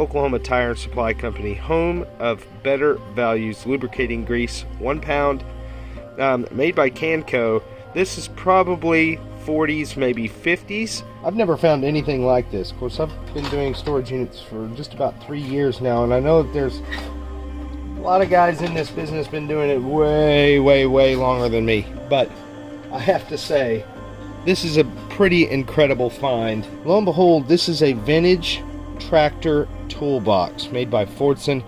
Oklahoma Tire and Supply Company, home of Better Values lubricating grease, 1 pound, made by Canco. This is probably 40s, maybe 50s. I've never found anything like this. Of course, I've been doing storage units for just about 3 years now, and I know that there's a lot of guys in this business been doing it way longer than me. But I have to say, this is a pretty incredible find. Lo and behold, this is a vintage tractor toolbox made by Fordson.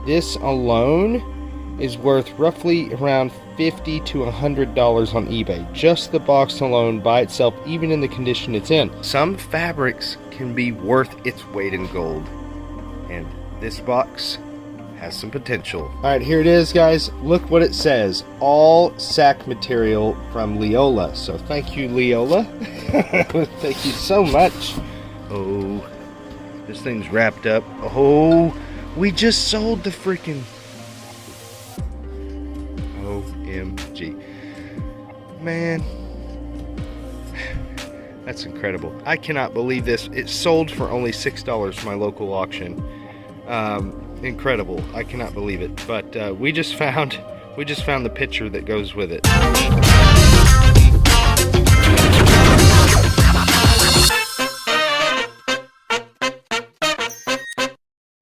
This alone is worth roughly around $50 to $100 on eBay. Just the box alone by itself, even in the condition it's in. Some fabrics can be worth its weight in gold, and this box has some potential. Alright, here it is, guys. Look what it says. All sack material from Leola. So thank you, Leola. Thank you so much. Oh, this thing's wrapped up. Oh, we just sold the freaking OMG. Man, that's incredible. I cannot believe this. It sold for only $6 at my local auction. Incredible. I cannot believe it. But we just found the picture that goes with it.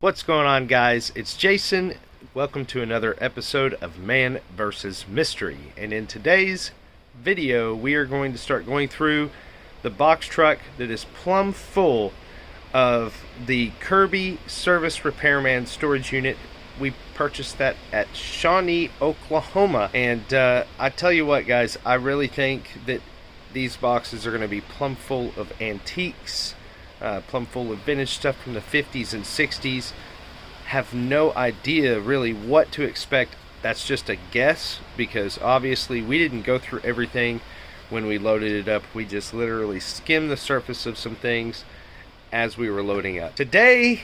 What's going on, guys? It's Jason. Welcome to another episode of Man vs. Mystery. And in today's video, we are going to start going through the box truck that is plumb full of the Kirby Service Repairman storage unit. We purchased that at Shawnee, Oklahoma. And I tell you what, guys, I really think that these boxes are going to be plumb full of antiques, plumb full of vintage stuff from the 50s and 60s. Have no idea really what to expect. That's just a guess, because obviously we didn't go through everything when we loaded it up. We just literally skimmed the surface of some things as we were loading up. Today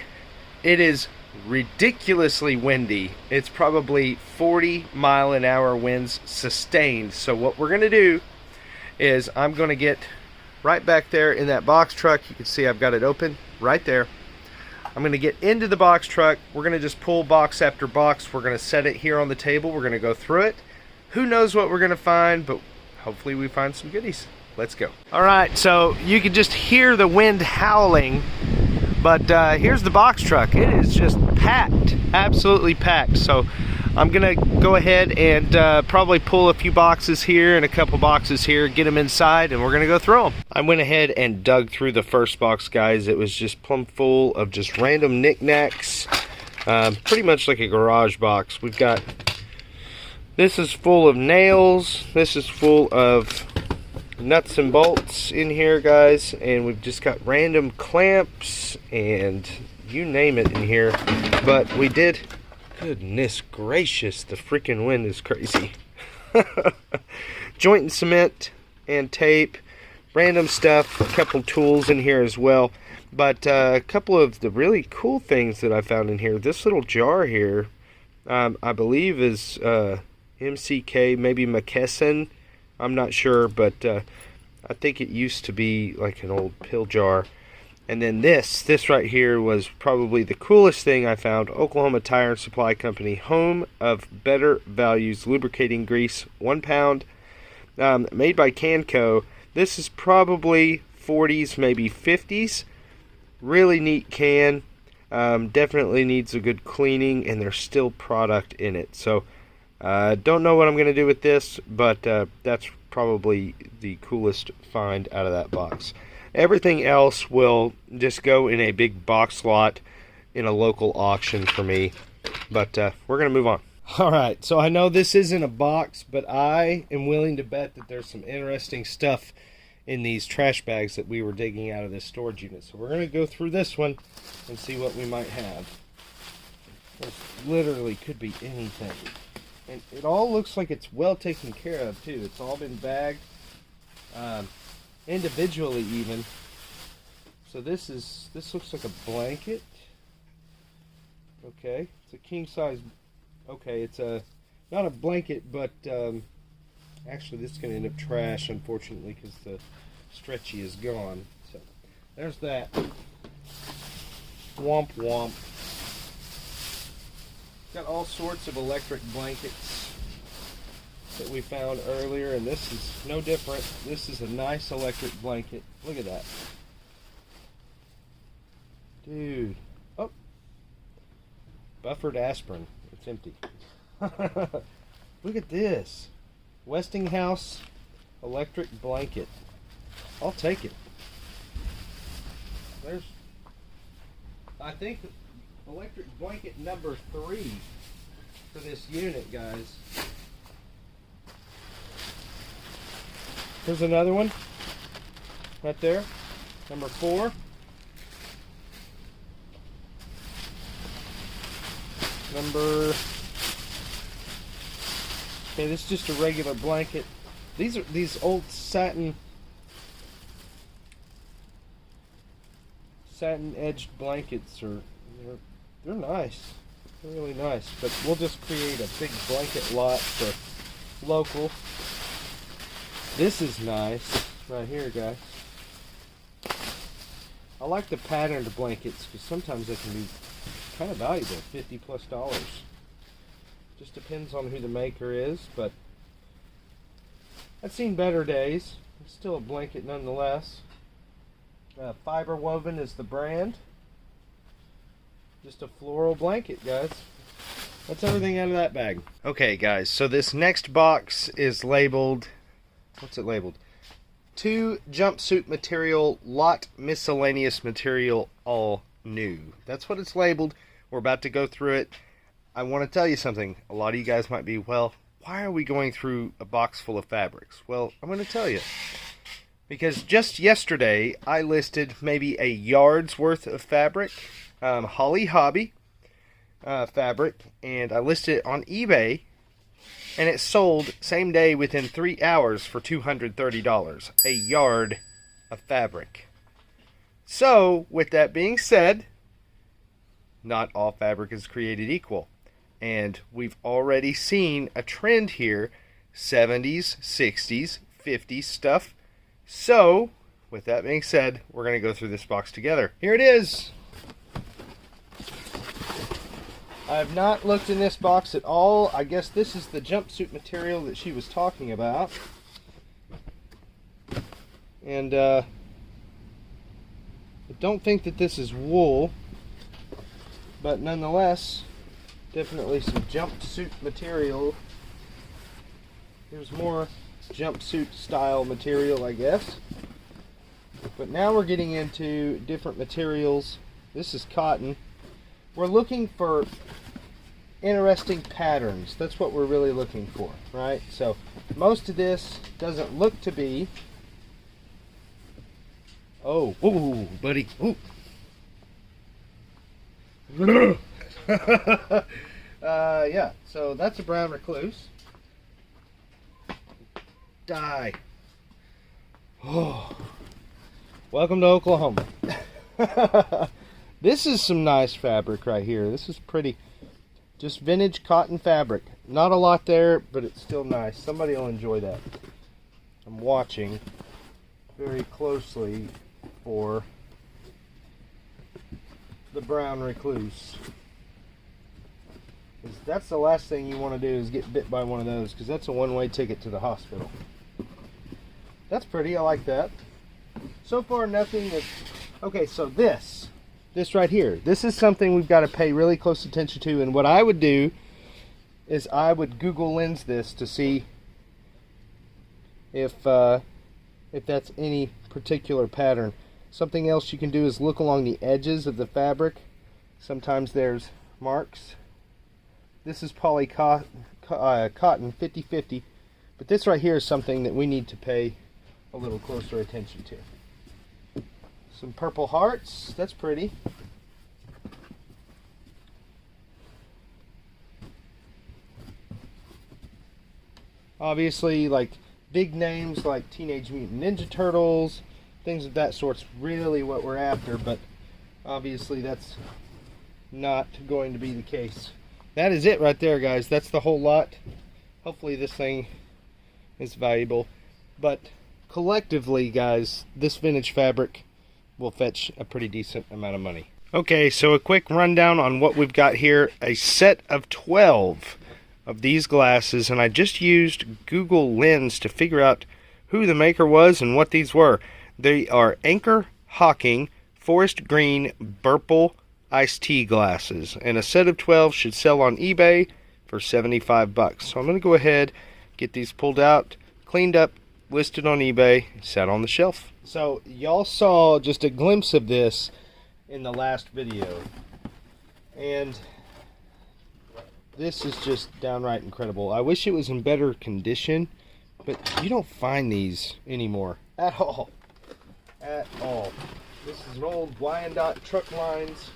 it is ridiculously windy. It's probably 40-mile-an-hour winds sustained. So what we're gonna do is I'm gonna get right back there in that box truck. You can see I've got it open right there. I'm gonna get into the box truck. We're gonna just pull box after box. We're gonna set it here on the table. We're gonna go through it. Who knows what we're gonna find, but hopefully we find some goodies. Let's go. All right, so you can just hear the wind howling, but here's the box truck. It is just packed, absolutely packed. So I'm gonna go ahead and probably pull a few boxes here and a couple boxes here, get them inside, and we're gonna go through them. I went ahead and dug through the first box, guys. It was just plumb full of just random knickknacks, pretty much like a garage box. We've got, this is full of nails, this is full of nuts and bolts in here, guys, and we've just got random clamps and you name it in here. But we did, goodness gracious, the freaking wind is crazy. Joint and cement and tape, random stuff, a couple tools in here as well. But a couple of the really cool things that I found in here. This little jar here, I believe is MCK, maybe McKesson. I'm not sure, but I think it used to be like an old pill jar. And then this right here was probably the coolest thing I found. Oklahoma Tire and Supply Company, home of Better Values lubricating grease, 1 pound, made by Canco. This is probably 40s, maybe 50s. Really neat can. Definitely needs a good cleaning, and there's still product in it. So don't know what I'm going to do with this, but that's probably the coolest find out of that box. Everything else will just go in a big box lot in a local auction for me. But we're going to move on. Alright, so I know this isn't a box, but I am willing to bet that there's some interesting stuff in these trash bags that we were digging out of this storage unit. So we're going to go through this one and see what we might have. This literally could be anything. And it all looks like it's well taken care of, too. It's all been bagged individually, even. So this looks like a blanket. Okay, it's a king size. Okay, it's not a blanket, but actually this is going to end up trash, unfortunately, because the stretchy is gone. So there's that. Womp womp. got all sorts of electric blankets that we found earlier, and this is no different. This is a nice electric blanket. Look at that. Dude. Oh. Buffered aspirin. It's empty. Look at this. Westinghouse electric blanket. I'll take it. There's, I think, electric blanket number 3 for this unit, guys. Here's another one right there, number 4. Number, okay, this is just a regular blanket. These are these old satin edged blankets are they're nice. They're really nice. But we'll just create a big blanket lot for local. This is nice right here, guys. I like the patterned blankets because sometimes they can be kind of valuable, $50+. Just depends on who the maker is, but I've seen better days. It's still a blanket nonetheless. Fiber Woven is the brand. Just a floral blanket, guys. That's everything out of that bag. Okay, guys, so this next box is labeled, what's it labeled? 2 jumpsuit material, lot miscellaneous material, all new. That's what it's labeled. We're about to go through it. I want to tell you something. A lot of you guys might be, well, why are we going through a box full of fabrics? Well, I'm going to tell you. Because just yesterday, I listed maybe a yard's worth of fabric, Holly Hobby fabric, and I listed it on eBay, and it sold same day within 3 hours for $230, a yard of fabric. So, with that being said, not all fabric is created equal. And we've already seen a trend here, 70s, 60s, 50s stuff. So, with that being said, we're going to go through this box together. Here it is. I have not looked in this box at all. I guess this is the jumpsuit material that she was talking about. And I don't think that this is wool, but nonetheless, definitely some jumpsuit material. There's more jumpsuit style material, I guess. But now we're getting into different materials. This is cotton. We're looking for interesting patterns. That's what we're really looking for, right? So most of this doesn't look to be. Oh, whoa, buddy. Ooh. Yeah, so that's a brown recluse. Die. Oh. Welcome to Oklahoma. This is some nice fabric right here. This is pretty. Just vintage cotton fabric. Not a lot there, but it's still nice. Somebody will enjoy that. I'm watching very closely for the brown recluse. That's the last thing you want to do is get bit by one of those, because that's a one-way ticket to the hospital. That's pretty. I like that. So far, nothing is... Okay, so this right here, this is something we've got to pay really close attention to, and what I would do is I would Google Lens this to see if that's any particular pattern. Something else you can do is look along the edges of the fabric. Sometimes there's marks. This is poly cotton 50-50, but this right here is something that we need to pay a little closer attention to. Some purple hearts, that's pretty. Obviously, like big names like Teenage Mutant Ninja Turtles, things of that sort's really what we're after, but obviously that's not going to be the case. That is it right there, guys. That's the whole lot. Hopefully this thing is valuable, but collectively, guys, this vintage fabric will fetch a pretty decent amount of money. Okay, so a quick rundown on what we've got here. A set of 12 of these glasses, and I just used Google Lens to figure out who the maker was and what these were. They are Anchor Hawking Forest Green Burple iced tea glasses, and a set of 12 should sell on eBay for 75 bucks. So I'm going to go ahead, get these pulled out, cleaned up, listed on eBay, sat on the shelf. So y'all saw just a glimpse of this in the last video, and this is just downright incredible. I wish it was in better condition, but you don't find these anymore at all. At all. This is an old Wyandotte truck lines.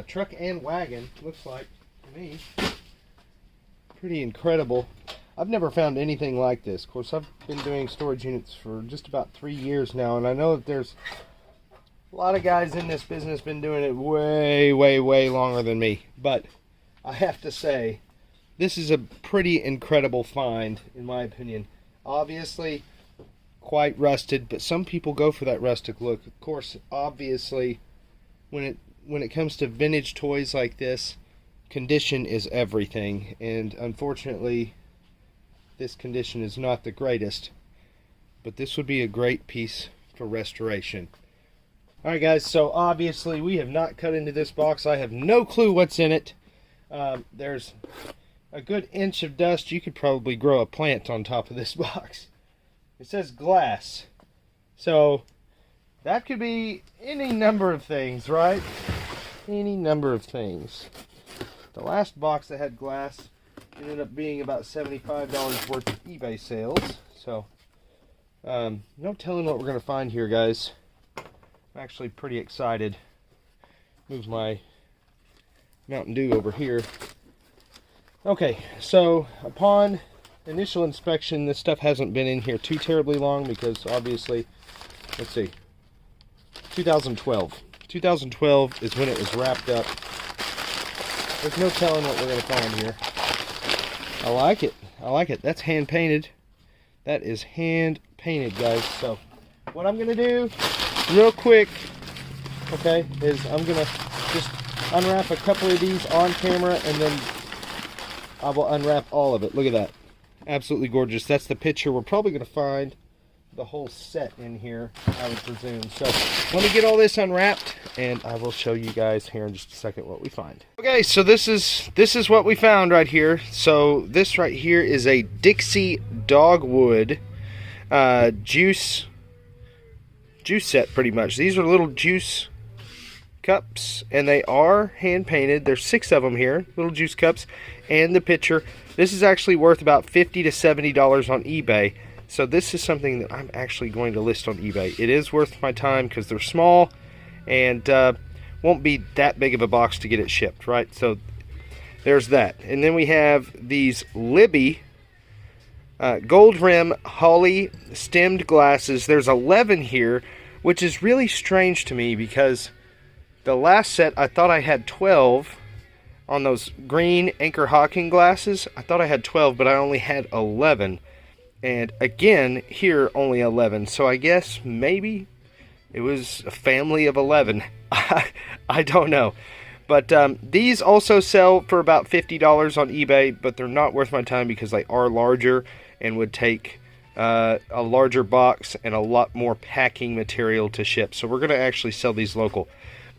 Truck and wagon, looks like to me. Pretty incredible. I've never found anything like this. Of course, I've been doing storage units for just about 3 years now, and I know that there's a lot of guys in this business been doing it way, way, way longer than me. But I have to say, this is a pretty incredible find, in my opinion. Obviously, quite rusted, but some people go for that rustic look. Of course, obviously, when it comes to vintage toys like this, condition is everything, and unfortunately this condition is not the greatest, but this would be a great piece for restoration. Alright guys, so obviously we have not cut into this box. I have no clue what's in it. There's a good inch of dust. You could probably grow a plant on top of this box. It says glass, so that could be any number of things, right? Any number of things. The last box that had glass ended up being about $75 worth of eBay sales. So, no telling what we're going to find here, guys. I'm actually pretty excited. Move my Mountain Dew over here. Okay, so upon initial inspection, this stuff hasn't been in here too terribly long because obviously, let's see, 2012. 2012 is when it was wrapped up. There's no telling what we're going to find here. I like it. I like it. That's hand painted. That is hand painted, guys. So what I'm going to do real quick, okay, is I'm going to just unwrap a couple of these on camera, and then I will unwrap all of it. Look at that. Absolutely gorgeous. That's the picture. We're probably going to find the whole set in here, I would presume. So let me get all this unwrapped, and I will show you guys here in just a second what we find. Okay, so this is what we found right here. So this right here is a Dixie Dogwood juice set, pretty much. These are little juice cups, and they are hand painted. There's 6 of them here, little juice cups, and the pitcher. This is actually worth about $50 to $70 on eBay. So this is something that I'm actually going to list on eBay. It is worth my time because they're small and won't be that big of a box to get it shipped, right? So there's that. And then we have these Libby gold rim holly stemmed glasses. There's 11 here, which is really strange to me because the last set I thought I had 12 on those green Anchor Hawking glasses. I thought I had 12, but I only had 11. And again, here only 11. So I guess maybe it was a family of 11. I don't know. But these also sell for about $50 on eBay, but they're not worth my time because they are larger and would take a larger box and a lot more packing material to ship. So we're going to actually sell these local.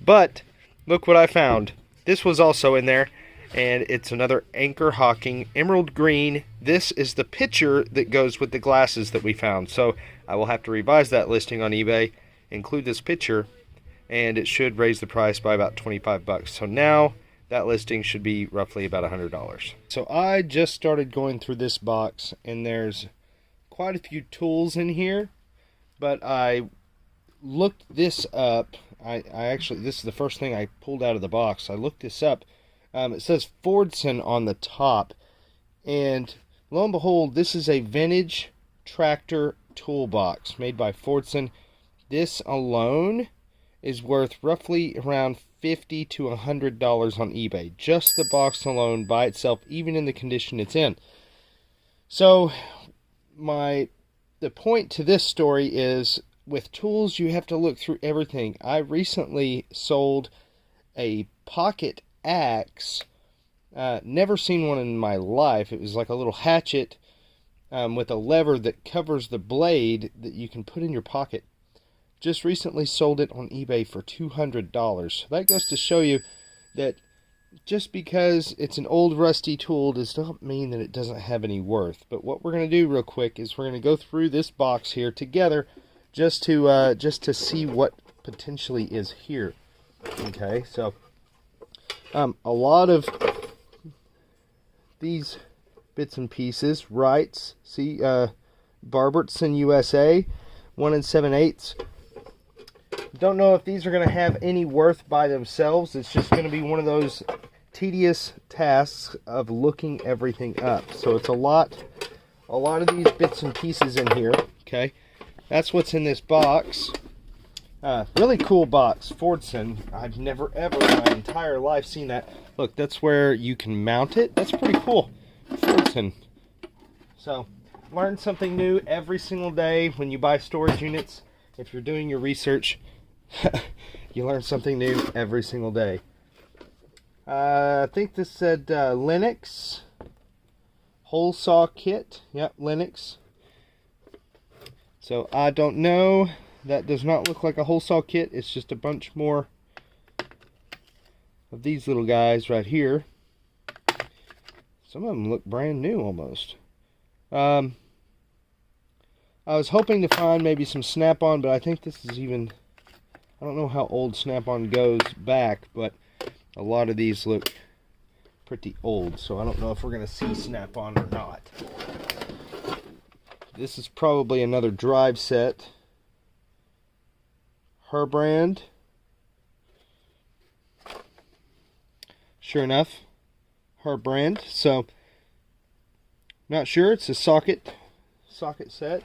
But look what I found. This was also in there. And it's another Anchor Hawking emerald green. This is the picture that goes with the glasses that we found. So I will have to revise that listing on eBay, include this picture, and it should raise the price by about 25 bucks. So now that listing should be roughly about $100. So I just started going through this box, and there's quite a few tools in here, but I looked this up. I actually, this is the first thing I pulled out of the box. I looked this up. It says Fordson on the top, and lo and behold, this is a vintage tractor toolbox made by Fordson. This alone is worth roughly around $50 to $100 on eBay. Just the box alone by itself, even in the condition it's in. So my the point to this story is, with tools, you have to look through everything. I recently sold a pocket axe. Never seen one in my life. It was like a little hatchet with a lever that covers the blade that you can put in your pocket. Just recently sold it on eBay for $200. So that goes to show you that just because it's an old rusty tool does not mean that it doesn't have any worth. But what we're going to do real quick is we're going to go through this box here together just to see what potentially is here. Okay, so a lot of these bits and pieces, Wrights, see, Barbertson USA, 1 7/8. Don't know if these are going to have any worth by themselves. It's just going to be one of those tedious tasks of looking everything up. So it's a lot of these bits and pieces in here. Okay, that's what's in this box. Really cool box, Fordson. I've never ever in my entire life seen that. Look, that's where you can mount it. That's pretty cool, Fordson. So, learn something new every single day when you buy storage units. If you're doing your research, you learn something new every single day. I think this said Linux hole saw kit. Yep, Linux. So I don't know. That does not look like a hole saw kit. It's just a bunch more of these little guys right here. Some of them look brand new almost. I was hoping to find maybe some snap-on, but I think this is even... I don't know how old snap-on goes back, but a lot of these look pretty old, so I don't know if we're going to see snap-on or not. This is probably another drive set. Her brand. Sure enough, her brand. So, not sure. It's a socket set.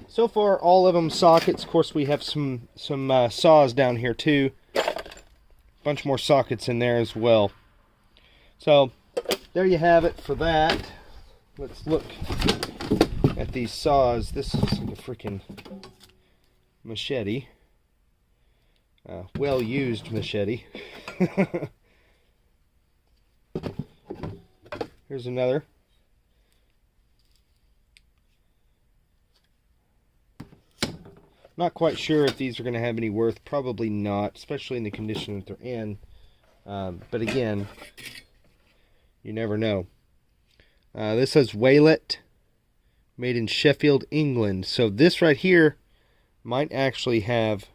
So far, all of them sockets. Of course, we have some saws down here too. Bunch more sockets in there as well. So, there you have it for that. Let's look at these saws. This is like a freaking machete. Well-used machete. Here's another. Not quite sure if these are going to have any worth. Probably not, especially in the condition that they're in. But again, you never know. This says Waylet, made in Sheffield, England. So this right here might actually have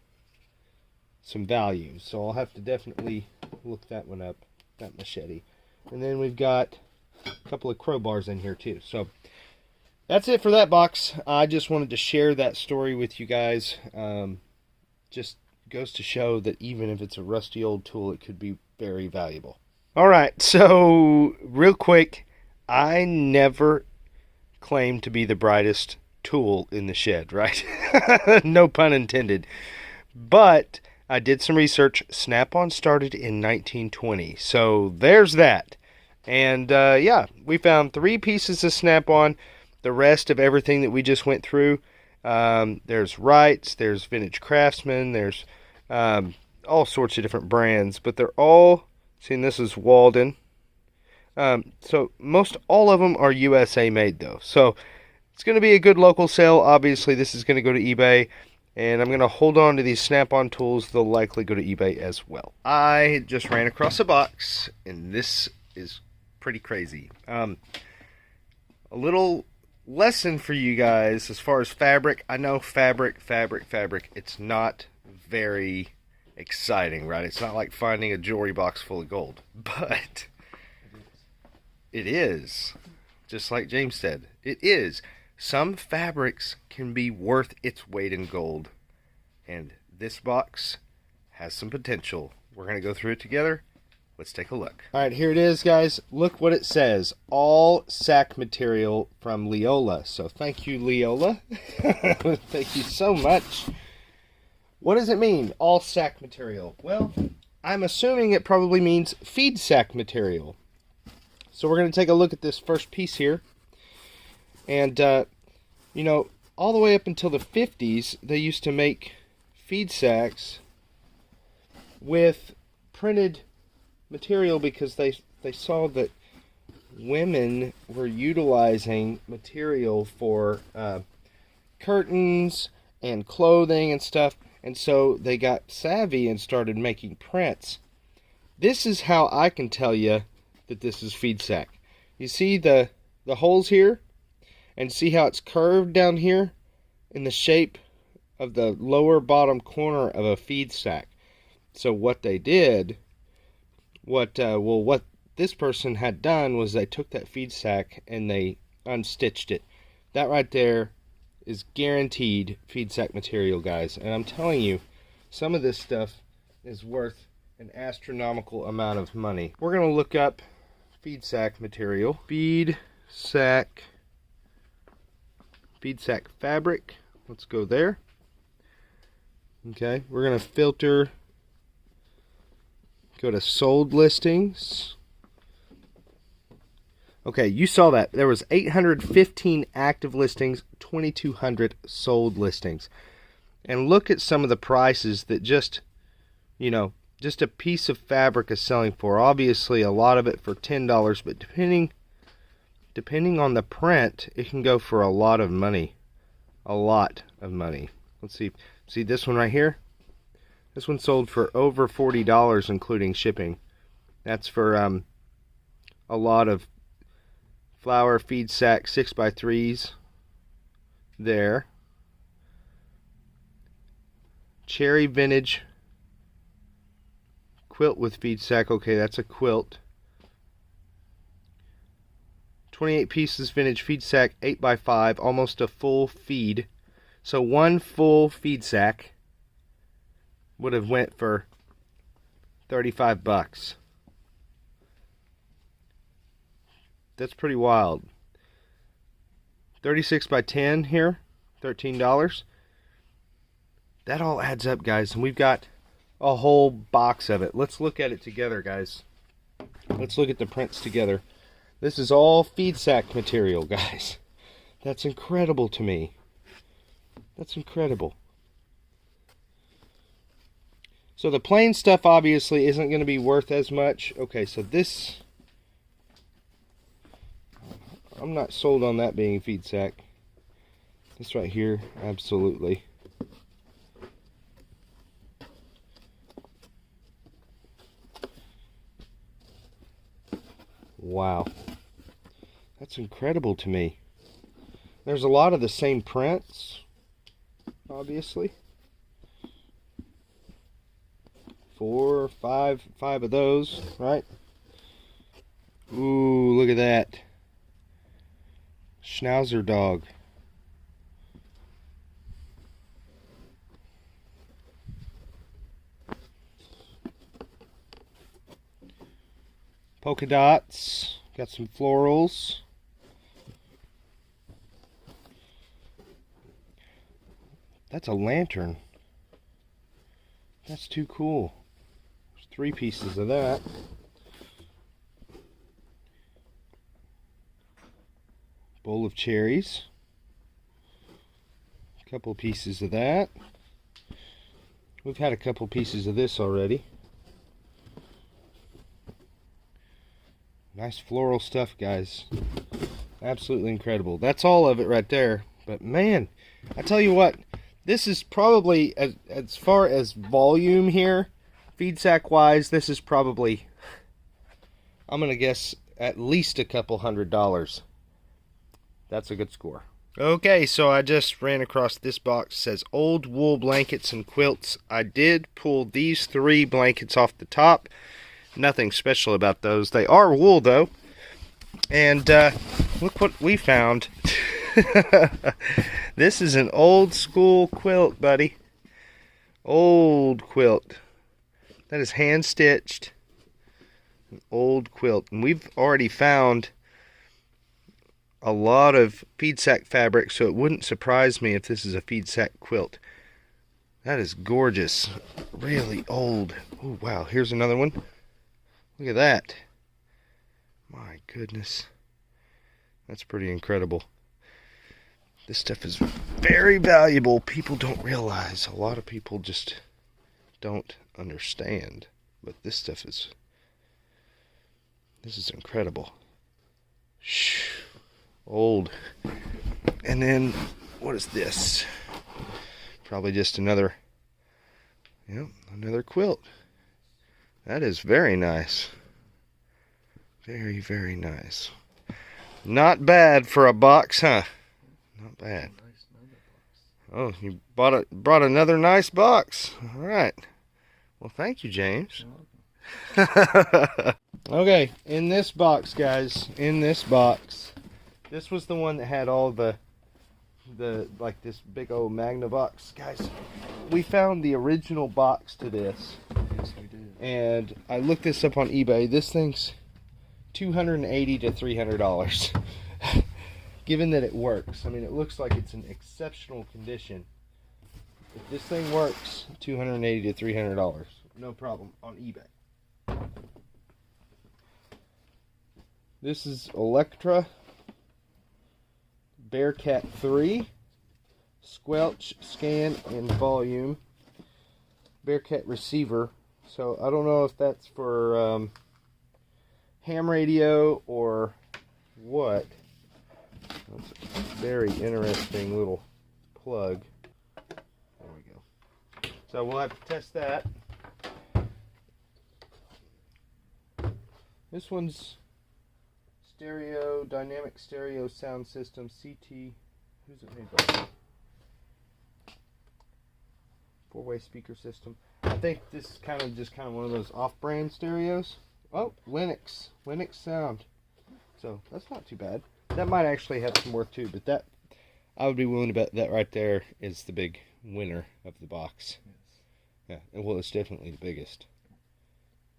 some value. So I'll have to definitely look that one up, that machete. And then we've got a couple of crowbars in here too. So that's it for that box. I just wanted to share that story with you guys. Just goes to show that even if it's a rusty old tool, it could be very valuable. Alright, so real quick, I never claimed to be the brightest tool in the shed, right? No pun intended. But I did some research. Snap-on started in 1920. So there's that. And yeah, we found 3 pieces of Snap-on. The rest of everything that we just went through, there's Wrights, there's Vintage Craftsman, there's all sorts of different brands, but they're all, see, this is Walden. So most all of them are USA made though. So it's going to be a good local sale. Obviously this is going to go to eBay, and I'm going to hold on to these Snap-on tools. They'll likely go to eBay as well. I just ran across a box, and this is pretty crazy. A little lesson for you guys as far as fabric. I know fabric, it's not very exciting, right? It's not like finding a jewelry box full of gold, but it is. Just like James said, it is. Some fabrics can be worth its weight in gold, and this box has some potential. We're going to go through it together. Let's take a look. All right, here it is, guys. Look what it says. All sack material from Leola. So thank you, Leola. Thank you so much. What does it mean, all sack material? Well, I'm assuming it probably means feed sack material. So we're going to take a look at this first piece here. And, you know, all the way up until the 50s, they used to make feed sacks with printed material because they saw that women were utilizing material for curtains and clothing and stuff, and so they got savvy and started making prints. This is how I can tell you that this is feed sack. You see the holes here, and see how it's curved down here in the shape of the lower bottom corner of a feed sack. So what they did, what this person had done was they took that feed sack and they unstitched it. That right there is guaranteed feed sack material, guys. And I'm telling you, some of this stuff is worth an astronomical amount of money. We're going to look up feed sack material. Feed sack fabric. Let's go there. Okay, we're going to filter. Go to sold listings. Okay, you saw that. There was 815 active listings, 2,200 sold listings. And look at some of the prices that just a piece of fabric is selling for. Obviously, a lot of it for $10, but depending on the print, it can go for a lot of money. A lot of money. Let's see. See this one right here? This one sold for over $40, including shipping. That's for a lot of flower feed sack 6x3s there. Cherry vintage quilt with feed sack. Okay, that's a quilt. 28 pieces vintage feed sack 8x5, almost a full feed. So one full feed sack would have went for $35. That's pretty wild. 36x10 here, $13. That all adds up, guys, and we've got a whole box of it. Let's look at it together, guys. Let's look at the prints together. This is all feed sack material, guys. That's incredible to me. That's incredible. So the plain stuff obviously isn't going to be worth as much. Okay, so this, I'm not sold on that being feed sack. This right here, absolutely. Wow. That's incredible to me. There's a lot of the same prints, obviously. 4 or 5 of those, right? Ooh, look at that. Schnauzer dog. Polka dots. Got some florals. That's a lantern. That's too cool. There's 3 pieces of that. Bowl of cherries. A couple pieces of that. We've had a couple pieces of this already. Nice floral stuff, guys. Absolutely incredible. That's all of it right there. But man, I tell you what, this is probably, as far as volume here, feed sack wise, this is probably, I'm going to guess, at least a couple $100. That's a good score. Okay, so I just ran across this box. It says old wool blankets and quilts. I did pull these 3 blankets off the top. Nothing special about those. They are wool though. And look what we found. This is an old school quilt, buddy. Old quilt. That is hand stitched. An old quilt. And we've already found a lot of feed sack fabric, so it wouldn't surprise me if this is a feed sack quilt. That is gorgeous. Really old. Oh wow, here's another one. Look at that. My goodness. That's pretty incredible. This stuff is very valuable. People don't realize. A lot of people just don't understand. But this is incredible. Shh. Old. And then, what is this? Probably just another quilt. That is very nice. Very, very nice. Not bad for a box, huh? Not bad. Oh, you brought another nice box. All right. Well, thank you, James. Okay, in this box, guys, this was the one that had all the like this big old Magna box. Guys, we found the original box to this. Yes, we did. And I looked this up on eBay. This thing's $280 to $300. Given that it works. I mean, it looks like it's in exceptional condition. If this thing works, $280 to $300. No problem on eBay. This is Electra Bearcat 3, squelch, scan, and volume. Bearcat receiver. So I don't know if that's for ham radio or what. That's a very interesting little plug. There we go. So we'll have to test that. This one's stereo, dynamic stereo sound system, CT. Who's it made by? 4-way speaker system. I think this is kind of one of those off-brand stereos. Oh, Linux sound. So that's not too bad. That might actually have some worth too, but that I would be willing to bet that right there is the big winner of the box. Yes. Yeah, well, it's definitely the biggest.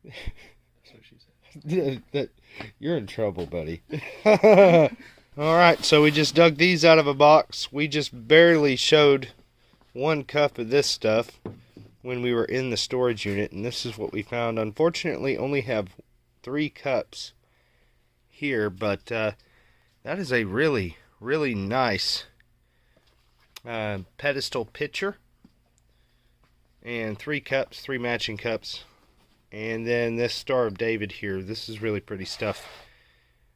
So she said. You're in trouble, buddy. Alright, so we just dug these out of a box. We just barely showed one cup of this stuff when we were in the storage unit, and this is what we found. Unfortunately, only have 3 cups here, but that is a really, really nice pedestal pitcher. And 3 cups, 3 matching cups. And then this Star of David here. This is really pretty stuff.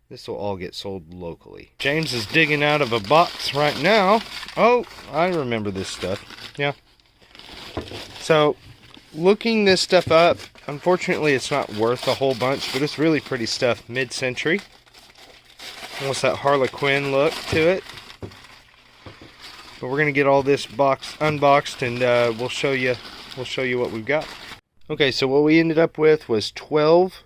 This will all get sold locally. James is digging out of a box right now. Oh, I remember this stuff. Yeah. So, looking this stuff up, unfortunately it's not worth a whole bunch, but it's really pretty stuff. Mid-century. Almost that Harlequin look to it. But we're going to get all this box unboxed, and we'll show you what we've got. Okay, so what we ended up with was 12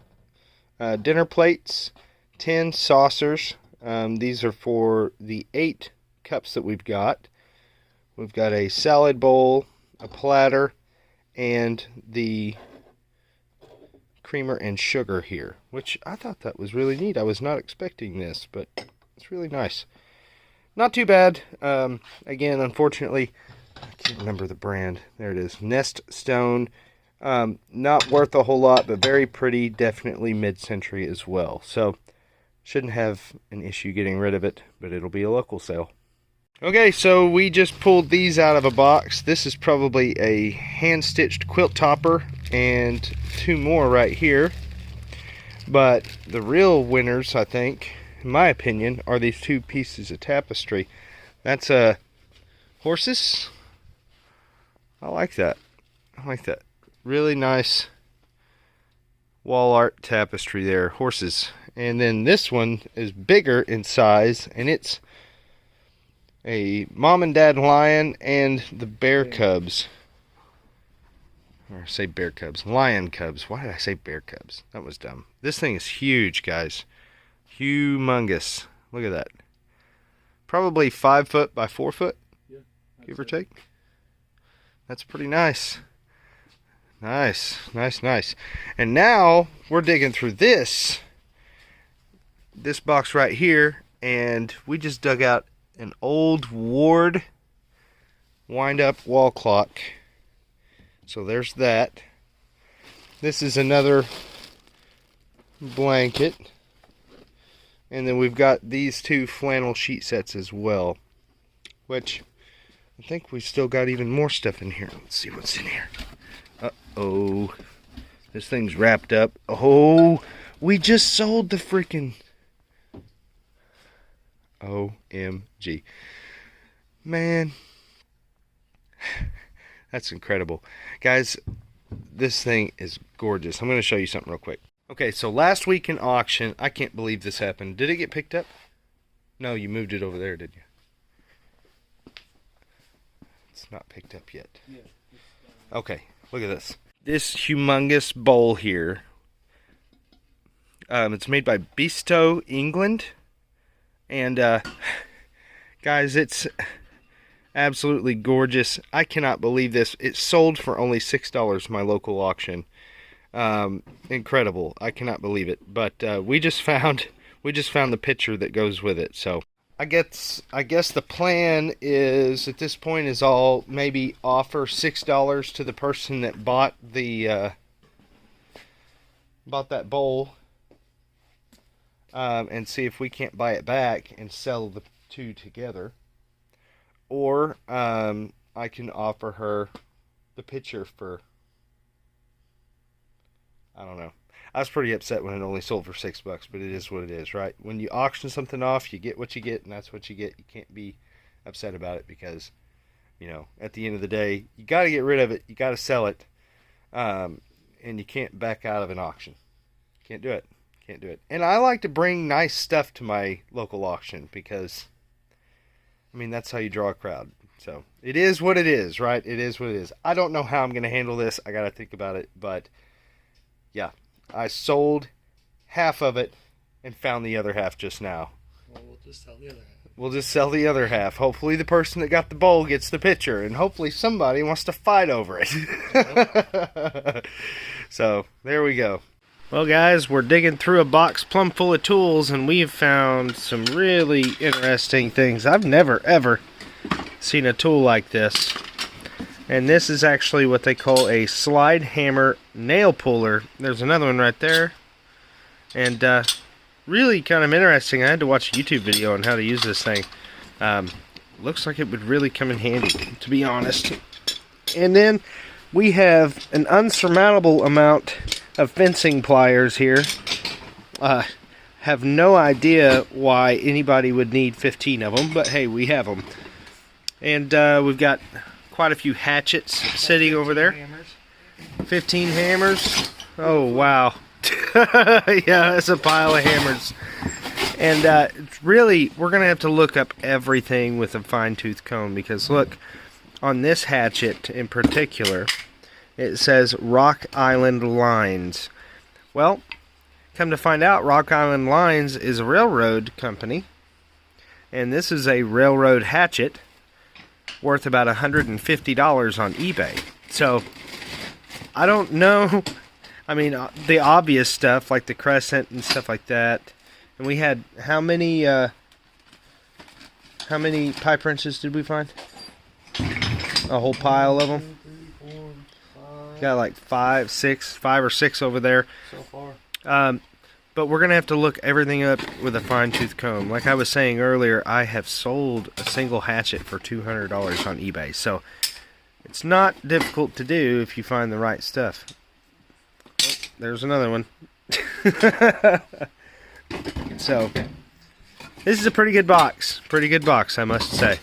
dinner plates, 10 saucers. These are for the 8 cups that we've got. We've got a salad bowl, a platter, and the creamer and sugar here, which I thought that was really neat. I was not expecting this, but it's really nice. Not too bad. Again, unfortunately, I can't remember the brand. There it is. Nest Stone. Not worth a whole lot, but very pretty. Definitely mid-century as well. So, shouldn't have an issue getting rid of it, but it'll be a local sale. Okay, so we just pulled these out of a box. This is probably a hand-stitched quilt topper, and 2 more right here. But the real winners, I think, in my opinion, are these 2 pieces of tapestry. That's horses. I like that. I like that. Really nice wall art tapestry there. Horses. And then this one is bigger in size, and it's a mom and dad lion and the bear cubs. Or say bear cubs. Lion cubs. Why did I say bear cubs? That was dumb. This thing is huge, guys. Humongous. Look at that. Probably 5 foot by 4 foot. Yeah, give or take. That's pretty nice. Nice, nice, nice. And now we're digging through this box right here, and we just dug out an old Ward wind-up wall clock. So there's that. This is another blanket. And then we've got these 2 flannel sheet sets as well. which I think we still got even more stuff in here. Let's see what's in here. Uh-oh. This thing's wrapped up. Oh, we just sold the freaking... OMG. Man. That's incredible. Guys, this thing is gorgeous. I'm going to show you something real quick. Okay, so last week in auction, I can't believe this happened. Did it get picked up? No, you moved it over there, did you? It's not picked up yet. Okay, look at this. This humongous bowl here. It's made by Bisto, England. And, guys, it's absolutely gorgeous. I cannot believe this. It sold for only $6 in my local auction. Incredible. I cannot believe it. But we just found the picture that goes with it. So I guess the plan is at this point is all maybe offer $6 to the person that bought the bought that bowl, and see if we can't buy it back and sell the two together, or I can offer her the picture for, I don't know. I was pretty upset when it only sold for $6, but it is what it is, right? When you auction something off, you get what you get, and that's what you get. You can't be upset about it because, you know, at the end of the day, you got to get rid of it. You got to sell it, and you can't back out of an auction. Can't do it. Can't do it. And I like to bring nice stuff to my local auction because, I mean, that's how you draw a crowd. So it is what it is, right? It is what it is. I don't know how I'm going to handle this. I got to think about it, but yeah. I sold half of it and found the other half just now. Well, we'll just sell the other half. We'll just sell the other half. Hopefully the person that got the bowl gets the picture, and hopefully somebody wants to fight over it. So, there we go. Well, guys, we're digging through a box plumb full of tools, and we've found some really interesting things. I've never, ever seen a tool like this. And this is actually what they call a slide hammer nail puller. There's another one right there. And really kind of interesting. I had to watch a YouTube video on how to use this thing. Looks like it would really come in handy, to be honest. And then we have an unsurmountable amount of fencing pliers here. Have no idea why anybody would need 15 of them, but hey, we have them. And we've got quite a few hatchets sitting over there. 15 hammers. Oh, wow. Yeah, that's a pile of hammers. And really, we're going to have to look up everything with a fine-tooth comb because, look, on this hatchet in particular, it says Rock Island Lines. Well, come to find out, Rock Island Lines is a railroad company, and this is a railroad hatchet worth about $150 on eBay. So I don't know. I mean, the obvious stuff like the crescent and stuff like that. And we had how many pipe wrenches did we find? A whole pile of them. Got like five or six over there so far. But we're going to have to look everything up with a fine-tooth comb. Like I was saying earlier, I have sold a single hatchet for $200 on eBay. So it's not difficult to do if you find the right stuff. Oh, there's another one. So this is a pretty good box. Pretty good box, I must say.